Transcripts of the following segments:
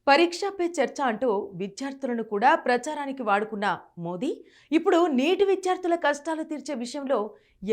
పరీక్ష పే చర్చ అంటూ విద్యార్థులను కూడా ప్రచారానికి వాడుకున్న మోదీ ఇప్పుడు నీటి విద్యార్థుల కష్టాలు తీర్చే విషయంలో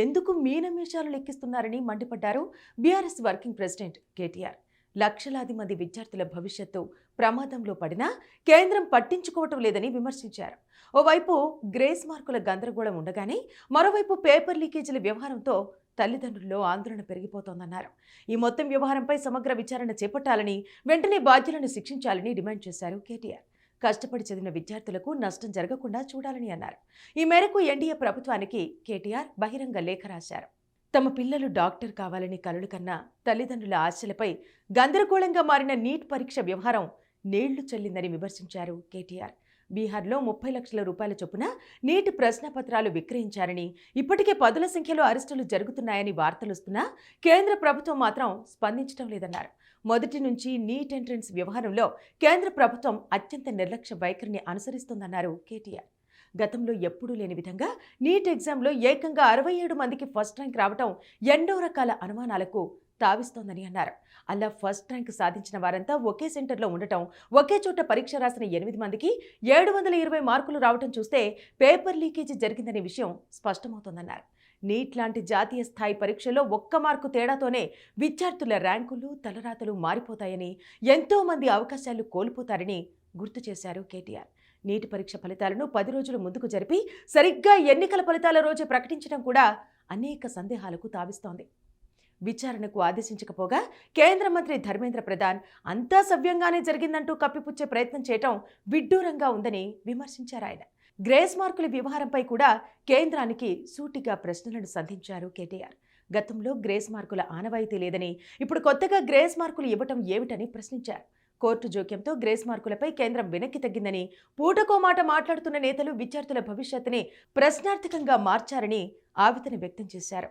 ఎందుకు మీనమేషాలు లెక్కిస్తున్నారని మండిపడ్డారు బీఆర్ఎస్ వర్కింగ్ ప్రెసిడెంట్ కేటీఆర్. లక్షలాది మంది విద్యార్థుల భవిష్యత్తు ప్రమాదంలో పడినా కేంద్రం పట్టించుకోవటం లేదని విమర్శించారు. ఓవైపు గ్రేస్ మార్కుల గందరగోళం ఉండగానే మరోవైపు పేపర్ లీకేజీల వ్యవహారంతో తల్లిదండ్రుల్లో ఆందోళన పెరిగిపోతోందన్నారు. ఈ మొత్తం వ్యవహారంపై సమగ్ర విచారణ చేపట్టాలని, వెంటనే బాధ్యులను శిక్షించాలని డిమాండ్ చేశారు కేటీఆర్. కష్టపడి చదివిన విద్యార్థులకు నష్టం జరగకుండా చూడాలని అన్నారు. ఈ మేరకు ఎన్డీఏ ప్రభుత్వానికి కేటీఆర్ బహిరంగ లేఖ రాశారు. తమ పిల్లలు డాక్టర్ కావాలని కలలు కన్నా తల్లిదండ్రుల ఆశలపై గందరగోళంగా మారిన నీట్ పరీక్ష వ్యవహారం నీళ్లు చల్లిందని విమర్శించారు కేటీఆర్. బీహార్లో 30 లక్షల రూపాయల చొప్పున నీట్ ప్రశ్నపత్రాలు విక్రయించారని, ఇప్పటికే పదుల సంఖ్యలో అరెస్టులు జరుగుతున్నాయని వార్తలొస్తున్నా కేంద్ర ప్రభుత్వం మాత్రం స్పందించడం లేదన్నారు. మొదటి నుంచి నీట్ ఎంట్రన్స్ వ్యవహారంలో కేంద్ర ప్రభుత్వం అత్యంత నిర్లక్ష్య వైఖరిని అనుసరిస్తోందన్నారు కేటీఆర్. గతంలో ఎప్పుడూ లేని విధంగా నీట్ ఎగ్జామ్లో ఏకంగా 67 మందికి ఫస్ట్ ర్యాంక్ రావటం ఎన్నో రకాల అనుమానాలకు తావిస్తోందని అన్నారు. అలా ఫస్ట్ ర్యాంక్ సాధించిన వారంతా ఒకే సెంటర్లో ఉండటం, ఒకే చోట పరీక్ష రాసిన 8 మందికి 720 మార్కులు రావటం చూస్తే పేపర్ లీకేజీ జరిగిందనే విషయం స్పష్టమవుతోందన్నారు. నీట్ లాంటి జాతీయ స్థాయి పరీక్షలో 1 మార్కు తేడాతోనే విద్యార్థుల ర్యాంకులు, తలరాతలు మారిపోతాయని, ఎంతో మంది అవకాశాలు కోల్పోతారని గుర్తు చేశారు కేటీఆర్. నీటి పరీక్ష ఫలితాలను 10 రోజుల ముందుకు జరిపి సరిగ్గా ఎన్నికల ఫలితాల రోజే ప్రకటించడం కూడా అనేక సందేహాలకు తావిస్తోంది. విచారణకు ఆదేశించకపోగా కేంద్ర మంత్రి ధర్మేంద్ర ప్రధాన్ అంతా సవ్యంగానే జరిగిందంటూ కప్పిపుచ్చే ప్రయత్నం చేయటం విడ్డూరంగా ఉందని విమర్శించారు ఆయన. గ్రేస్ మార్కుల వ్యవహారంపై కూడా కేంద్రానికి సూటిగా ప్రశ్నలను సంధించారు కేటీఆర్. గతంలో గ్రేస్ మార్కుల ఆనవాయితీ లేదని, ఇప్పుడు కొత్తగా గ్రేస్ మార్కులు ఇవ్వటం ఏమిటని ప్రశ్నించారు. కోర్టు జోక్యంతో గ్రేస్ మార్కులపై కేంద్రం వెనక్కి తగ్గిందని, పూటకో మాట మాట్లాడుతున్న నేతలు విద్యార్థుల భవిష్యత్తుని ప్రశ్నార్థకంగా మార్చారని ఆవేదన వ్యక్తం చేశారు.